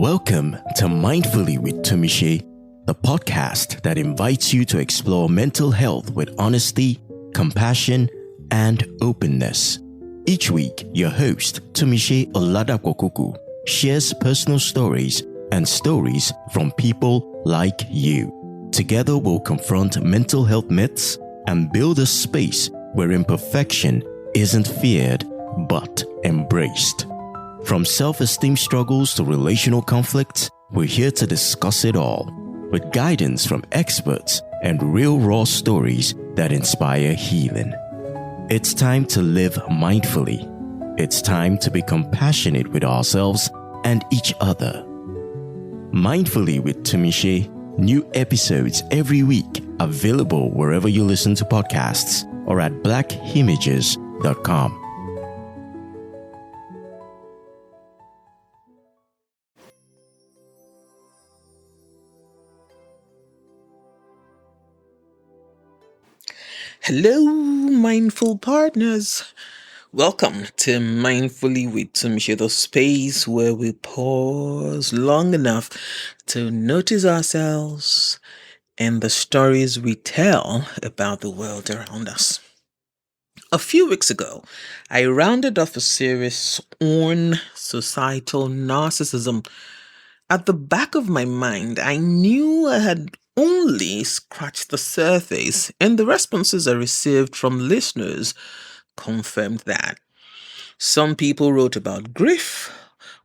Welcome to Mindfully with Tumishe, the podcast that invites you to explore mental health with honesty, compassion, and openness. Each week, your host, Tumishe Oladapokuku, shares personal stories and stories from people like you. Together, we'll confront mental health myths and build a space where imperfection isn't feared but embraced. From self-esteem struggles to relational conflicts, we're here to discuss it all, with guidance from experts and real raw stories that inspire healing. It's time to live mindfully. It's time to be compassionate with ourselves and each other. Mindfully with Tumishe, new episodes every week, available wherever you listen to podcasts or at blackimages.com. Hello, mindful partners. Welcome to Mindfully with Tumishe, the space where we pause long enough to notice ourselves and the stories we tell about the world around us. A few weeks ago, I rounded off a series on societal narcissism. At the back of my mind, I knew I had only scratched the surface, and the responses I received from listeners confirmed that. Some people wrote about grief,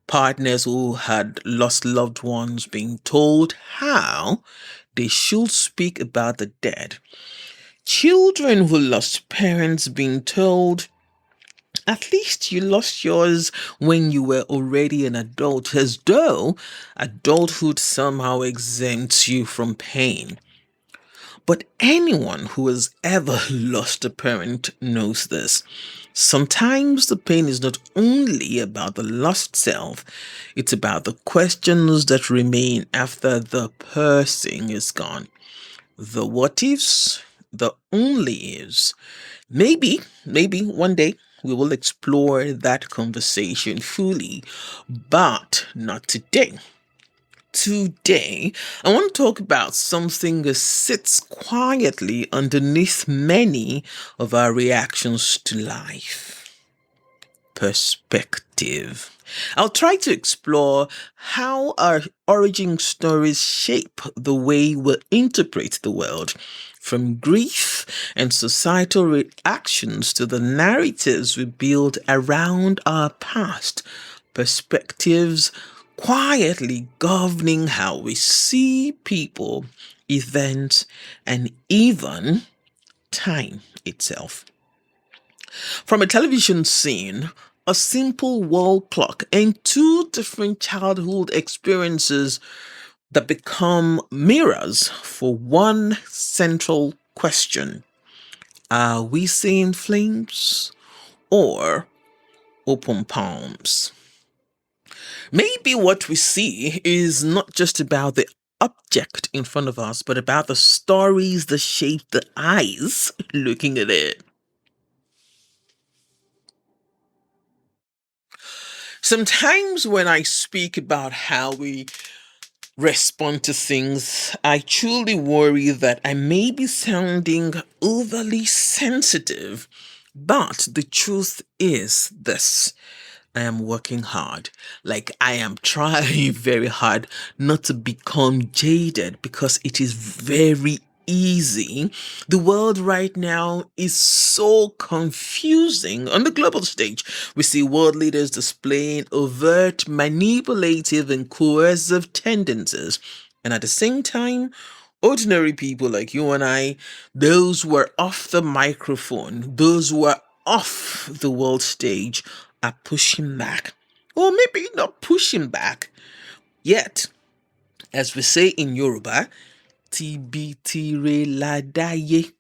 partners who had lost loved ones being told how they should speak about the dead, children who lost parents being told, at least you lost yours when you were already an adult, as though adulthood somehow exempts you from pain. But anyone who has ever lost a parent knows this. Sometimes the pain is not only about the lost self, it's about the questions that remain after the person is gone. The what ifs, the only ifs. Maybe one day we will explore that conversation fully, but not today. Today, I want to talk about something that sits quietly underneath many of our reactions to life. Perspective. I'll try to explore how our origin stories shape the way we interpret the world, from grief and societal reactions to the narratives we build around our past. Perspectives quietly governing how we see people, events, and even time itself. From a television scene, a simple wall clock, and two different childhood experiences that become mirrors for one central question. Are we seeing flames or open palms? Maybe what we see is not just about the object in front of us, but about the stories that shape the eyes looking at it. Sometimes when I speak about how we respond to things, I truly worry that I may be sounding overly sensitive. But the truth is this. I am working hard. I am trying very hard not to become jaded, because it is very easy. The world right now is so confusing. On the global stage, we see world leaders displaying overt, manipulative, and coercive tendencies. And at the same time, ordinary people like you and I, those who are off the microphone, those who are off the world stage, are pushing back. Or maybe not pushing back. Yet, as we say in Yoruba, tibitire ladaye.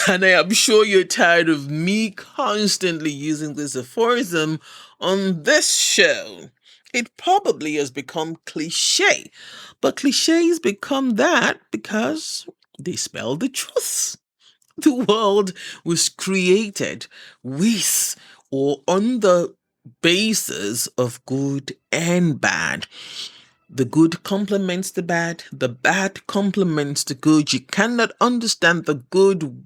And I am sure you're tired of me constantly using this aphorism on this show. It probably has become cliche. But cliches become that because they spell the truth. The world was created with or on the basis of good and bad. The good complements the bad complements the good. You cannot understand the good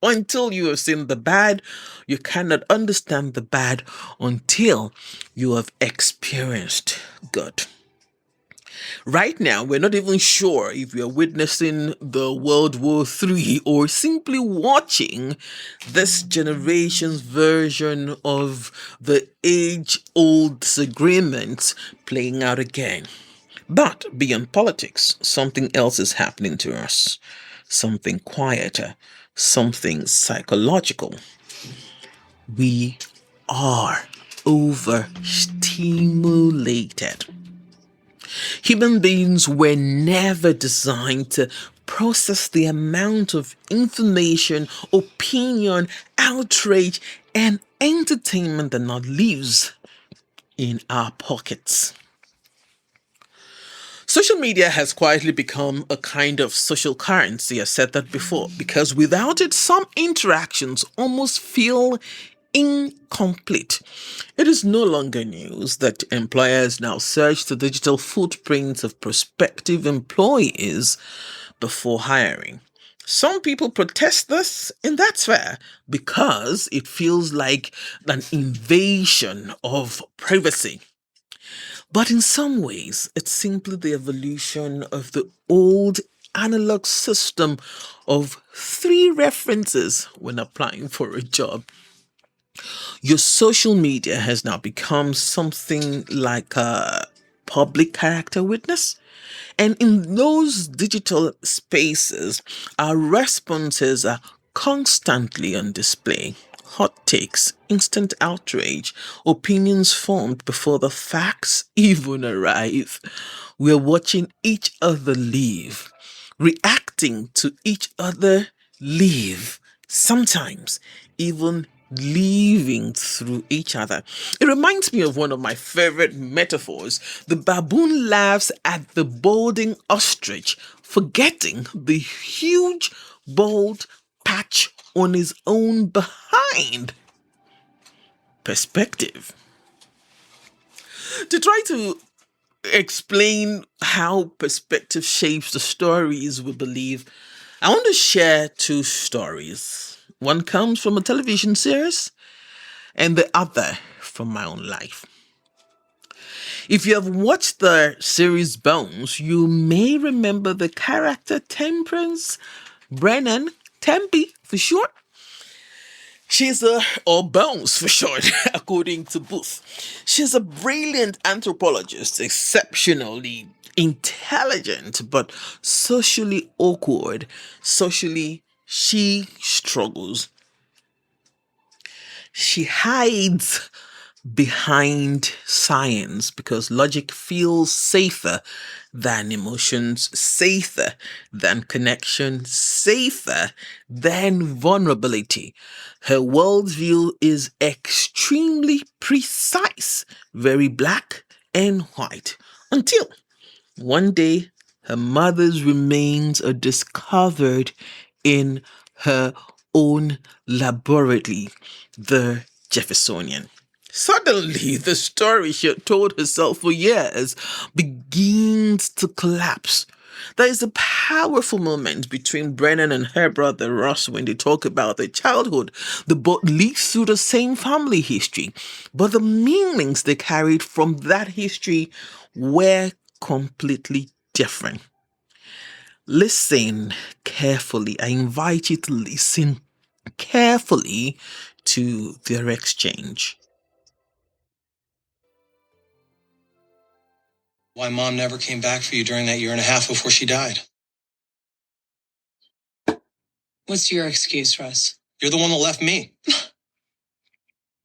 until you have seen the bad. You cannot understand the bad until you have experienced good. Right now, we're not even sure if we are witnessing the World War III or simply watching this generation's version of the age-old disagreements playing out again. But beyond politics, something else is happening to us. Something quieter, something psychological. We are overstimulated. Human beings were never designed to process the amount of information, opinion, outrage, and entertainment that now lives in our pockets. Social media has quietly become a kind of social currency. I said that before, because without it, some interactions almost feel incomplete. It is no longer news that employers now search the digital footprints of prospective employees before hiring. Some people protest this, and that's fair, because it feels like an invasion of privacy. But in some ways, it's simply the evolution of the old analog system of three references when applying for a job. Your social media has now become something like a public character witness. And in those digital spaces, our responses are constantly on display. Hot takes, instant outrage, opinions formed before the facts even arrive. We're watching each other live, reacting to each other live, sometimes even living through each other. It reminds me of one of my favorite metaphors. The baboon laughs at the balding ostrich, forgetting the huge bald patch on his own behind. Perspective. To try to explain how perspective shapes the stories we believe, I want to share two stories. One comes from a television series, and the other from my own life. If you have watched the series Bones, you may remember the character Temperance Brennan, Tempe for short. Or Bones for short, according to Booth. She's a brilliant anthropologist, exceptionally intelligent, but socially awkward. Socially, she struggles. She hides behind science because logic feels safer than emotions, safer than connection, safer than vulnerability. Her worldview is extremely precise, very black and white, until one day her mother's remains are discovered in her own laboratory, the Jeffersonian. Suddenly, the story she had told herself for years begins to collapse. There is a powerful moment between Brennan and her brother Ross when they talk about their childhood. The both live through the same family history, but the meanings they carried from that history were completely different. Listen carefully. I invite you to listen carefully to their exchange. Why Mom never came back for you during that year and a half before she died. What's your excuse, Russ? You're the one that left me.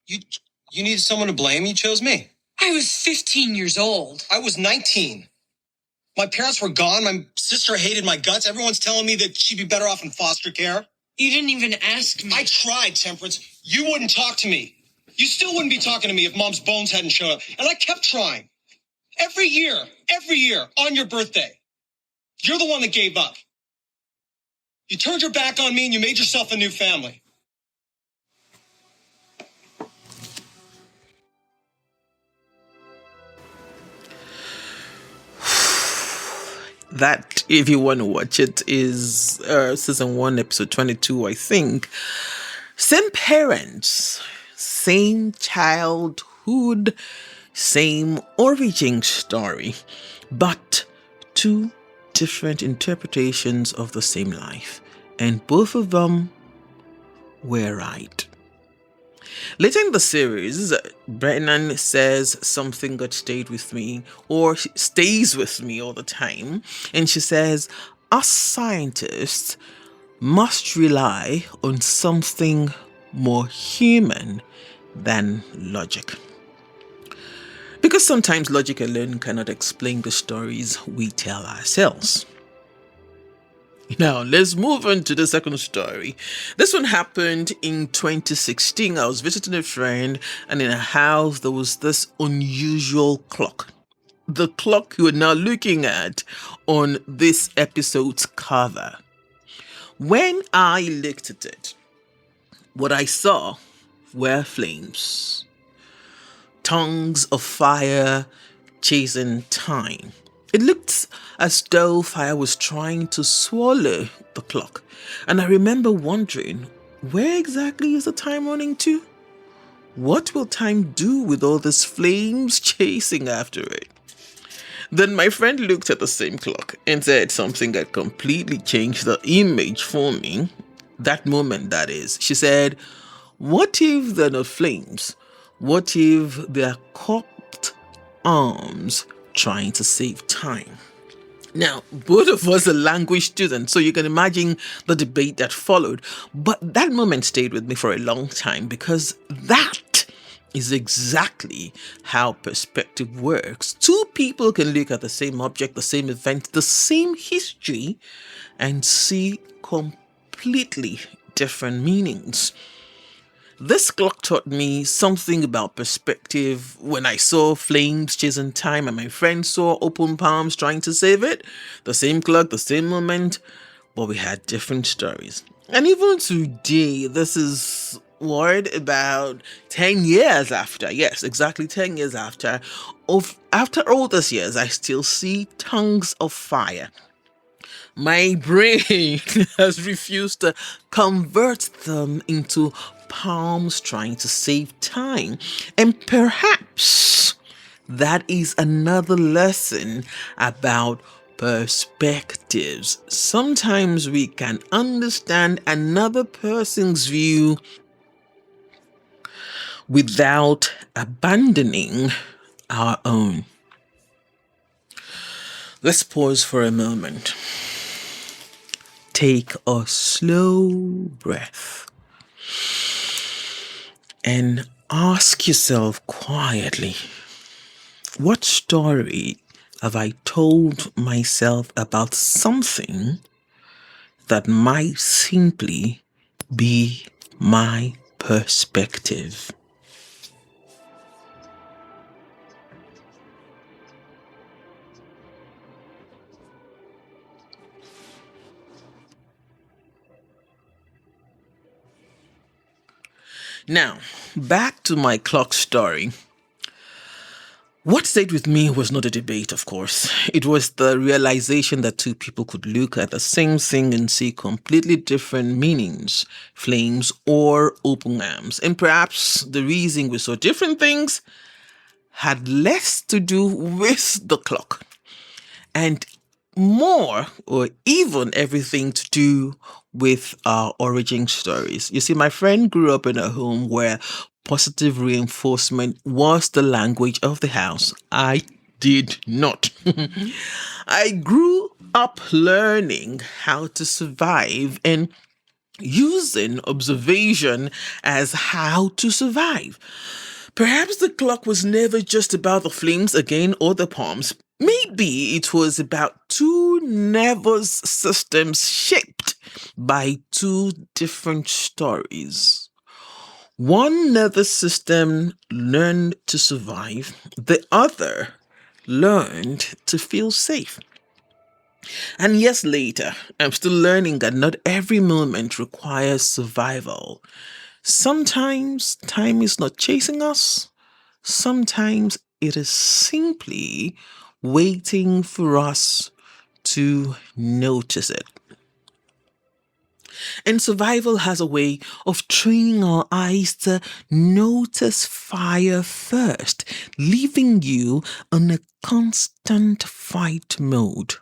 You needed someone to blame. You chose me. I was 15 years old. I was 19. My parents were gone. My sister hated my guts. Everyone's telling me that she'd be better off in foster care. You didn't even ask me. I tried, Temperance. You wouldn't talk to me. You still wouldn't be talking to me if Mom's bones hadn't showed up. And I kept trying. Every year, on your birthday. You're the one that gave up. You turned your back on me and you made yourself a new family. That, if you want to watch it, is season 1, episode 22, I think. Same parents, same childhood, same origin story, but two different interpretations of the same life. And both of them were right. Later in the series, Brennan says something that stayed with me, or stays with me all the time. And she says, us scientists must rely on something more human than logic. Because sometimes logic alone cannot explain the stories we tell ourselves. Now, let's move on to the second story. This one happened in 2016. I was visiting a friend, and in a house, there was this unusual clock. The clock you are now looking at on this episode's cover. When I looked at it, what I saw were flames. Tongues of fire chasing time. It looked as though fire was trying to swallow the clock. And I remember wondering, where exactly is the time running to? What will time do with all these flames chasing after it? Then my friend looked at the same clock and said something that completely changed the image for me. That moment, that is. She said, what if there are no flames? What if there are cupped arms trying to save time? Now, both of us are language students, so you can imagine the debate that followed. But that moment stayed with me for a long time, because that is exactly how perspective works. Two people can look at the same object, the same event, the same history, and see completely different meanings. This clock taught me something about perspective when I saw flames chasing time and my friend saw open palms trying to save it. The same clock, the same moment, but we had different stories. And even today, this is about 10 years after. Yes, exactly 10 years after. After all these years, I still see tongues of fire. My brain has refused to convert them into palms trying to save time. And perhaps that is another lesson about perspectives. Sometimes we can understand another person's view without abandoning our own. Let's pause for a moment. Take a slow breath and ask yourself quietly, what story have I told myself about something that might simply be my perspective? Now, back to my clock story. What stayed with me was not a debate, of course. It was the realization that two people could look at the same thing and see completely different meanings, flames or open arms. And perhaps the reason we saw different things had less to do with the clock and more, or even everything, to do with our origin stories. You see, my friend grew up in a home where positive reinforcement was the language of the house. I did not. I grew up learning how to survive and using observation as how to survive. Perhaps the clock was never just about the flames again or the palms. Maybe it was about two nervous systems shaped by two different stories. One nervous system learned to survive, the other learned to feel safe. And years later, I'm still learning that not every moment requires survival. Sometimes time is not chasing us. Sometimes it is simply waiting for us to notice it. And survival has a way of training our eyes to notice fire first, leaving you in a constant fight mode.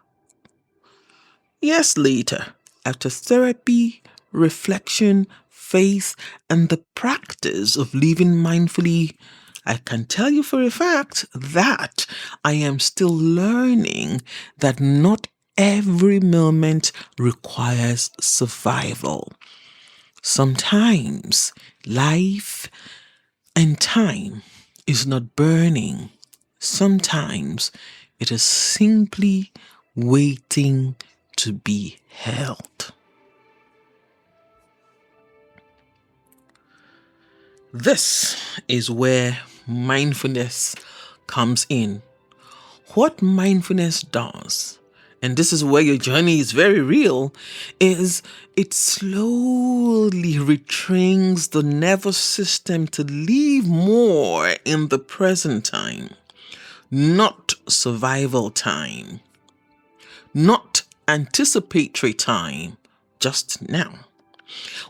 Years later, after therapy, reflection, faith, and the practice of living mindfully, I can tell you for a fact that I am still learning that not every moment requires survival. Sometimes life and time is not burning. Sometimes it is simply waiting to be held. This is where mindfulness comes in. What mindfulness does, and this is where your journey is very real, is it slowly retrains the nervous system to live more in the present time, not survival time, not anticipatory time, just now.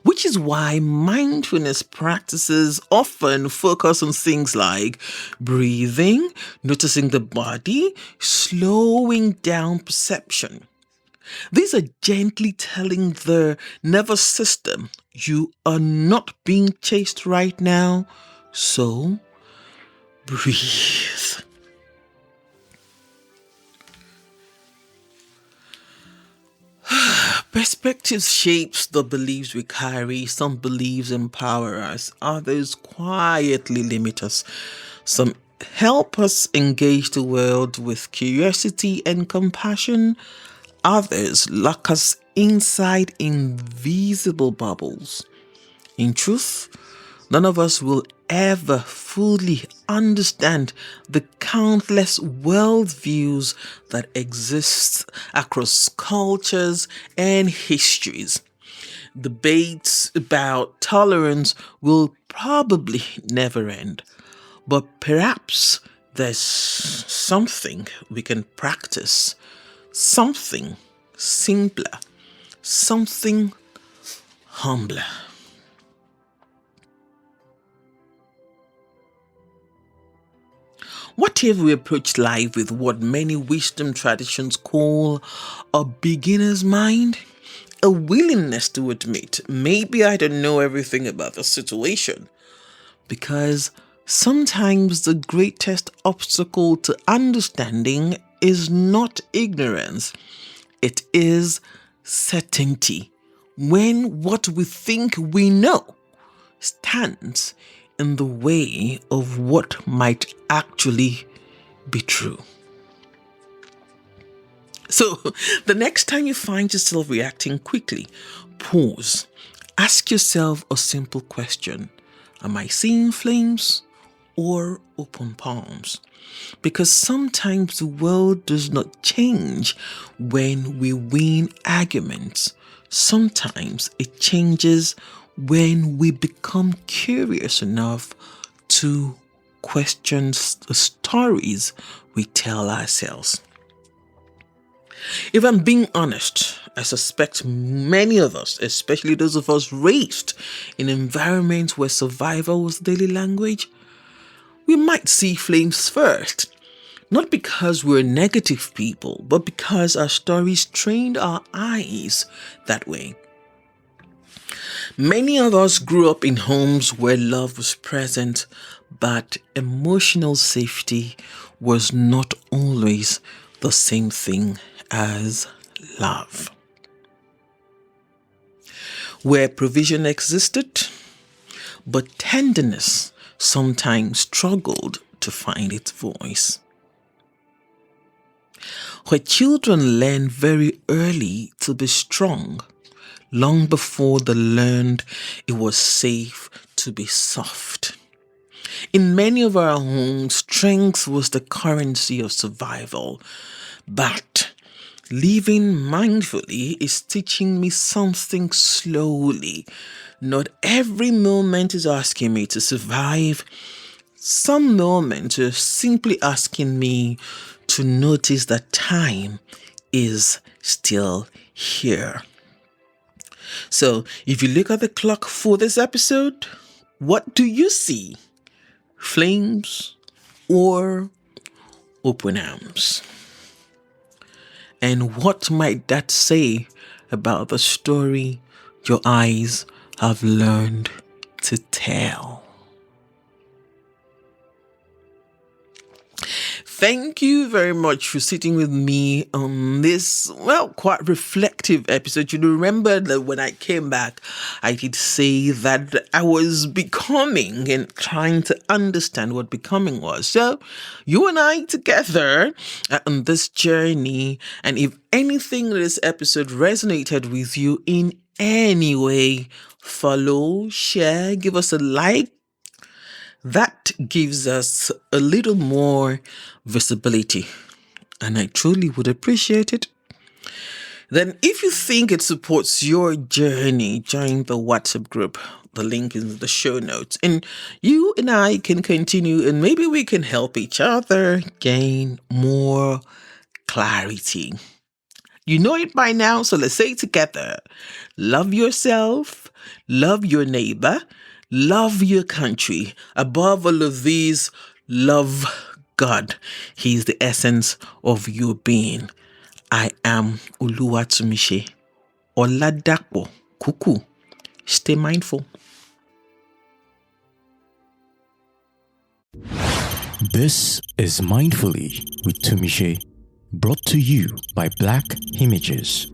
Which is why mindfulness practices often focus on things like breathing, noticing the body, slowing down perception. These are gently telling the nervous system, you are not being chased right now, so breathe. Perspective shapes the beliefs we carry. Some beliefs empower us, others quietly limit us. Some help us engage the world with curiosity and compassion. Others lock us inside invisible bubbles. In truth, none of us will ever fully understand the countless worldviews that exist across cultures and histories. Debates about tolerance will probably never end, but perhaps there's something we can practice, something simpler, something humbler. What if we approach life with what many wisdom traditions call a beginner's mind? A willingness to admit, maybe I don't know everything about the situation. Because sometimes the greatest obstacle to understanding is not ignorance, it is certainty. When what we think we know stands in the way of what might actually be true. So, the next time you find yourself reacting quickly, pause. Ask yourself a simple question. Am I seeing flames or open palms? Because sometimes the world does not change when we win arguments. Sometimes it changes when we become curious enough to question the stories we tell ourselves. If I'm being honest, I suspect many of us, especially those of us raised in environments where survival was daily language, we might see flames first. Not because we're negative people, but because our stories trained our eyes that way. Many of us grew up in homes where love was present, but emotional safety was not always the same thing as love. Where provision existed, but tenderness sometimes struggled to find its voice. Where children learn very early to be strong, long before they learned it was safe to be soft. In many of our homes, strength was the currency of survival, but living mindfully is teaching me something slowly. Not every moment is asking me to survive. Some moments are simply asking me to notice that time is still here. So if you look at the clock for this episode, what do you see? Flames or open arms? And what might that say about the story your eyes have learned to tell? Thank you very much for sitting with me on this, quite reflective episode. You remember that when I came back, I did say that I was becoming and trying to understand what becoming was. So you and I together on this journey. And if anything in this episode resonated with you in any way, follow, share, give us a like. That gives us a little more visibility, and I truly would appreciate it. Then if you think it supports your journey, join the WhatsApp group. The link is in the show notes, and you and I can continue, and maybe we can help each other gain more clarity. You know it by now, so let's say it together. Love yourself, love your neighbor, love your country. Above all of these, love God. He is the essence of your being. I am Oluwatumishe Oladapo Kuku. Stay mindful. This is Mindfully with Tumishe, brought to you by Black Images.